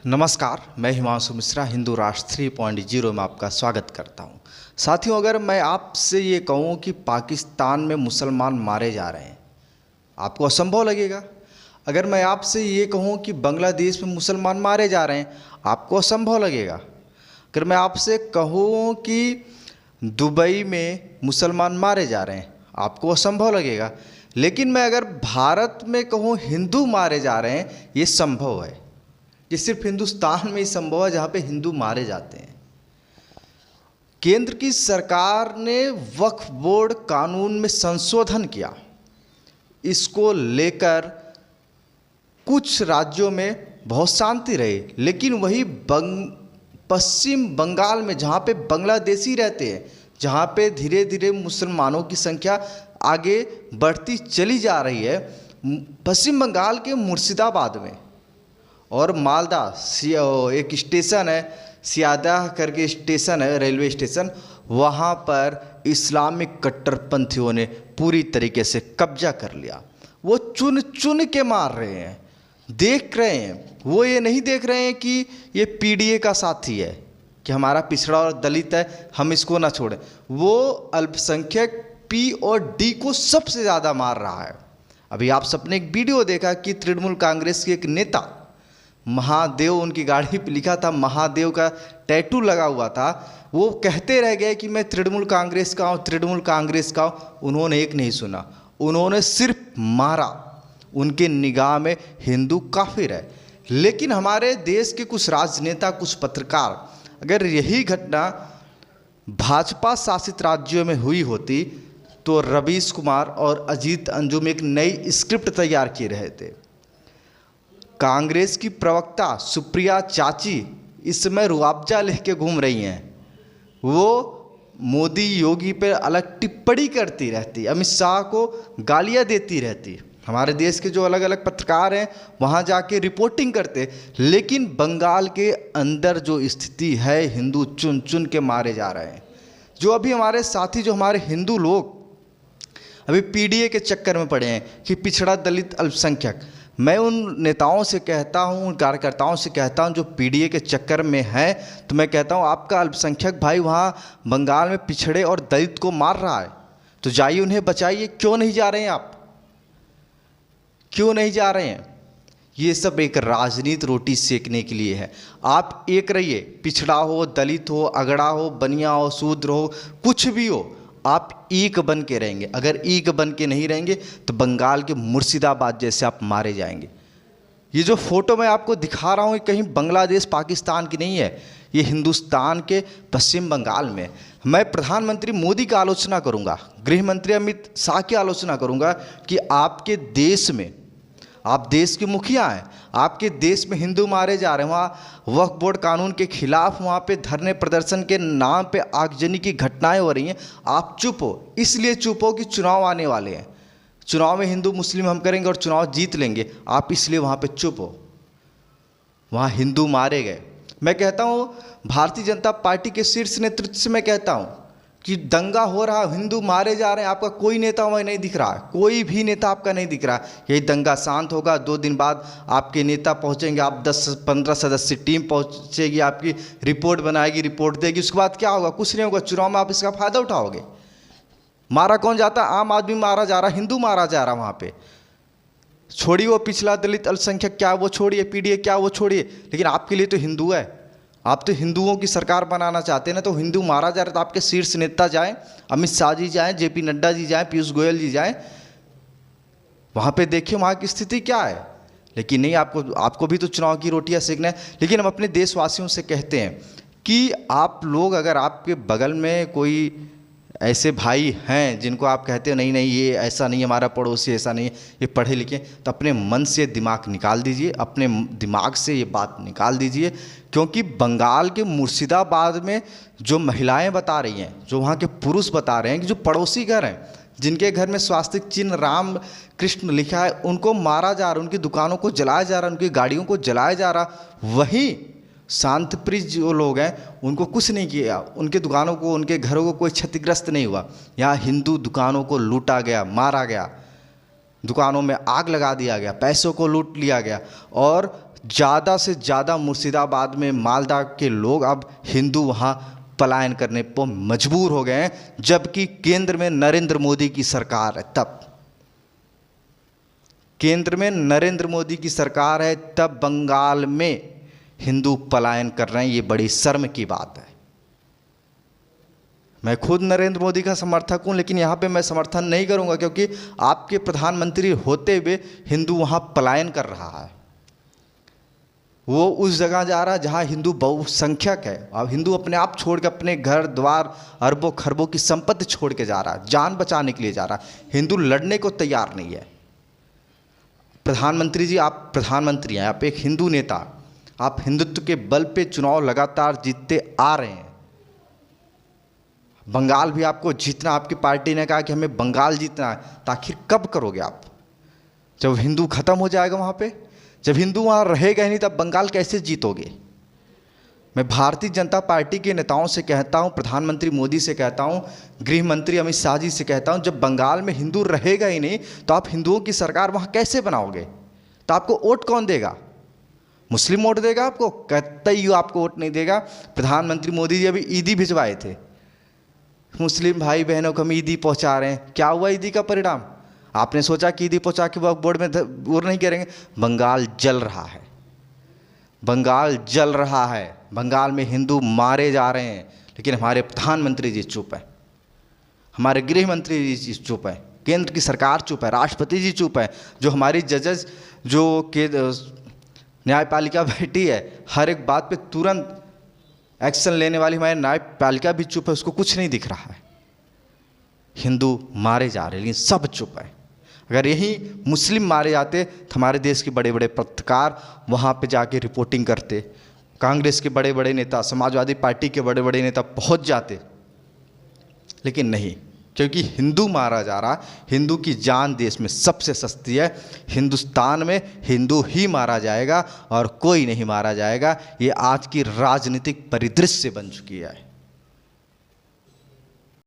नमस्कार, मैं हिमांशु मिश्रा हिंदू राष्ट्र 3.0 में आपका स्वागत करता हूं। साथियों, अगर मैं आपसे ये कहूं कि पाकिस्तान में मुसलमान मारे जा रहे हैं, आपको असंभव लगेगा। अगर मैं आपसे ये कहूं कि बांग्लादेश में मुसलमान मारे जा रहे हैं, आपको असंभव लगेगा। अगर मैं आपसे कहूं कि दुबई में मुसलमान मारे जा रहे हैं, आपको असंभव लगेगा। लेकिन मैं अगर भारत में कहूं हिंदू मारे जा रहे हैं, ये संभव है। ये सिर्फ हिंदुस्तान में ही संभव है जहाँ पे हिंदू मारे जाते हैं। केंद्र की सरकार ने वक्फ बोर्ड कानून में संशोधन किया। इसको लेकर कुछ राज्यों में बहुत शांति रही, लेकिन वही पश्चिम बंगाल में जहाँ पे बांग्लादेशी रहते हैं, जहाँ पे धीरे धीरे मुसलमानों की संख्या आगे बढ़ती चली जा रही है, पश्चिम बंगाल के मुर्शिदाबाद में और मालदा एक स्टेशन है, सियादा करके स्टेशन है, रेलवे स्टेशन, वहाँ पर इस्लामिक कट्टरपंथियों ने पूरी तरीके से कब्जा कर लिया। वो चुन चुन के मार रहे हैं, देख रहे हैं। वो ये नहीं देख रहे हैं कि ये पीडीए का साथी है, कि हमारा पिछड़ा और दलित है, हम इसको ना छोड़ें। वो अल्पसंख्यक पी और डी को सबसे ज़्यादा मार रहा है। अभी आप सबने एक वीडियो देखा कि तृणमूल कांग्रेस के एक नेता महादेव, उनकी गाड़ी पे लिखा था महादेव का टैटू लगा हुआ था, वो कहते रह गए कि मैं तृणमूल कांग्रेस का हूँ, तृणमूल कांग्रेस का हूँ। उन्होंने एक नहीं सुना, उन्होंने सिर्फ मारा। उनके निगाह में हिंदू काफिर है। लेकिन हमारे देश के कुछ राजनेता, कुछ पत्रकार, अगर यही घटना भाजपा शासित राज्यों में हुई होती तो रवीश कुमार और अजीत अंजुम एक नई स्क्रिप्ट तैयार किए रहे थे। कांग्रेस की प्रवक्ता सुप्रिया चाची इस समय रुआवजा लेके घूम रही हैं। वो मोदी योगी पे अलग टिप्पणी करती रहती, अमित शाह को गालियां देती रहती। हमारे देश के जो अलग अलग पत्रकार हैं वहाँ जाके रिपोर्टिंग करते। लेकिन बंगाल के अंदर जो स्थिति है, हिंदू चुन चुन के मारे जा रहे हैं। जो अभी हमारे साथी, जो हमारे हिंदू लोग अभी पीडीए के चक्कर में पड़े हैं कि पिछड़ा, दलित, अल्पसंख्यक, मैं उन नेताओं से कहता हूं, उन कार्यकर्ताओं से कहता हूं जो पीडीए के चक्कर में हैं, तो मैं कहता हूं आपका अल्पसंख्यक भाई वहां बंगाल में पिछड़े और दलित को मार रहा है, तो जाइए उन्हें बचाइए। क्यों नहीं जा रहे हैं आप? क्यों नहीं जा रहे हैं? ये सब एक राजनीति रोटी सेकने के लिए है। आप एक रहिए, पिछड़ा हो, दलित हो, अगड़ा हो, बनिया हो, शूद्र हो, कुछ भी हो, आप ईक बन के रहेंगे। अगर ईक बन के नहीं रहेंगे तो बंगाल के मुर्शिदाबाद जैसे आप मारे जाएंगे। ये जो फोटो मैं आपको दिखा रहा हूँ, ये कहीं बांग्लादेश पाकिस्तान की नहीं है, ये हिंदुस्तान के पश्चिम बंगाल में। मैं प्रधानमंत्री मोदी का आलोचना करूँगा, गृह मंत्री अमित शाह की आलोचना करूँगा कि आपके देश में, आप देश के मुखिया हैं, आपके देश में हिंदू मारे जा रहे हैं। वहाँ वक्फ बोर्ड कानून के खिलाफ वहाँ पे धरने प्रदर्शन के नाम पे आगजनी की घटनाएं हो रही हैं। आप चुप हो, इसलिए चुप हो कि चुनाव आने वाले हैं, चुनाव में हिंदू मुस्लिम हम करेंगे और चुनाव जीत लेंगे। आप इसलिए वहाँ पे चुप हो। वहाँ हिंदू मारे गए। मैं कहता हूँ भारतीय जनता पार्टी के शीर्ष नेतृत्व से मैं कहता हूँ कि दंगा हो रहा, हिंदू मारे जा रहे हैं, आपका कोई नेता वहाँ नहीं दिख रहा है, कोई भी नेता आपका नहीं दिख रहा है। यही दंगा शांत होगा, 2 दिन बाद आपके नेता पहुँचेंगे, आप 10-15 सदस्य टीम पहुँचेगी, आपकी रिपोर्ट बनाएगी, रिपोर्ट देगी। उसके बाद क्या होगा? कुछ नहीं होगा। चुनाव में आप इसका फ़ायदा उठाओगे। मारा कौन जाता है? आम आदमी मारा जा रहा, हिंदू मारा जा रहा वहाँ पर। छोड़िए वो पिछला, दलित, अल्पसंख्यक क्या वो छोड़िए, पीडीए क्या वो छोड़िए, लेकिन आपके लिए तो हिंदू है। आप तो हिंदुओं की सरकार बनाना चाहते हैं ना, तो हिंदू मारा जा रहा है तो आपके शीर्ष नेता जाएं, अमित शाह जी जाएं, जेपी नड्डा जी जाएं, पीयूष गोयल जी जाएं, वहाँ पे देखिए वहाँ की स्थिति क्या है। लेकिन नहीं, आपको भी तो चुनाव की रोटियां सेकना है। लेकिन हम अपने देशवासियों से कहते हैं कि आप लोग, अगर आपके बगल में कोई ऐसे भाई हैं जिनको आप कहते हो नहीं नहीं ये ऐसा नहीं, हमारा पड़ोसी ऐसा नहीं है, ये पढ़े लिखे, तो अपने मन से दिमाग निकाल दीजिए, अपने दिमाग से ये बात निकाल दीजिए। क्योंकि बंगाल के मुर्शिदाबाद में जो महिलाएं बता रही हैं, जो वहाँ के पुरुष बता रहे हैं कि जो पड़ोसी घर हैं, जिनके घर में स्वास्तिक चिन्ह राम कृष्ण लिखा है, उनको मारा जा रहा है, उनकी दुकानों को जलाया जा रहा है, उनकी गाड़ियों को जलाया जा रहा। वहीं शांतिप्रिय जो लोग हैं उनको कुछ नहीं किया, उनके दुकानों को, उनके घरों को कोई क्षतिग्रस्त नहीं हुआ। यहाँ हिंदू दुकानों को लूटा गया, मारा गया, दुकानों में आग लगा दिया गया, पैसों को लूट लिया गया और ज़्यादा से ज़्यादा मुर्शिदाबाद में मालदा के लोग अब हिंदू वहाँ पलायन करने पर मजबूर हो गए हैं, जबकि केंद्र में नरेंद्र मोदी की सरकार है। तब केंद्र में नरेंद्र मोदी की सरकार है, तब बंगाल में हिंदू पलायन कर रहे हैं। ये बड़ी शर्म की बात है। मैं खुद नरेंद्र मोदी का समर्थक हूं, लेकिन यहाँ पे मैं समर्थन नहीं करूंगा, क्योंकि आपके प्रधानमंत्री होते हुए हिंदू वहाँ पलायन कर रहा है। वो उस जगह जा रहा है जहाँ हिंदू बहुसंख्यक है। अब हिंदू अपने आप छोड़ के, अपने घर द्वार अरबों खरबों की संपत्ति छोड़ के जा रहा है, जान बचाने के लिए जा रहा है। हिंदू लड़ने को तैयार नहीं है। प्रधानमंत्री जी, आप प्रधानमंत्री हैं, आप एक हिंदू नेता, आप हिंदुत्व के बल पे चुनाव लगातार जीतते आ रहे हैं। बंगाल भी आपको जीतना, आपकी पार्टी ने कहा कि हमें बंगाल जीतना है, तो आखिर कब करोगे आप? जब हिंदू खत्म हो जाएगा वहाँ पे, जब हिंदू वहाँ रहेगा ही नहीं, तब बंगाल कैसे जीतोगे? मैं भारतीय जनता पार्टी के नेताओं से कहता हूँ, प्रधानमंत्री मोदी से कहता हूँ, गृह मंत्री अमित शाह जी से कहता हूँ, जब बंगाल में हिंदू रहेगा ही नहीं, तो आप हिंदुओं की सरकार वहाँ कैसे बनाओगे? तो आपको वोट कौन देगा? मुस्लिम वोट देगा आपको? कतई आपको वोट नहीं देगा। प्रधानमंत्री मोदी जी अभी ईदी भिजवाए थे, मुस्लिम भाई बहनों को हम ईदी पहुँचा रहे हैं। क्या हुआ ईदी का परिणाम? आपने सोचा कि ईदी पहुँचा के वो बोर्ड में वो नहीं करेंगे? बंगाल जल रहा है, बंगाल जल रहा है। बंगाल में हिंदू मारे जा रहे हैं, लेकिन हमारे प्रधानमंत्री जी चुप है, हमारे गृह मंत्री जी चुप है, केंद्र की सरकार चुप है, राष्ट्रपति जी चुप है। जो हमारी जजेस जो के न्यायपालिका बैठी है, हर एक बात पे तुरंत एक्शन लेने वाली हमारी न्यायपालिका भी चुप है, उसको कुछ नहीं दिख रहा है। हिंदू मारे जा रहे हैं, लेकिन सब चुप है। अगर यही मुस्लिम मारे जाते तो हमारे देश के बड़े बड़े पत्रकार वहाँ पे जाके रिपोर्टिंग करते, कांग्रेस के बड़े बड़े नेता, समाजवादी पार्टी के बड़े बड़े नेता पहुँच जाते, लेकिन नहीं, क्योंकि हिंदू मारा जा रहा। हिंदू की जान देश में सबसे सस्ती है। हिंदुस्तान में हिंदू ही मारा जाएगा और कोई नहीं मारा जाएगा। ये आज की राजनीतिक परिदृश्य बन चुकी है।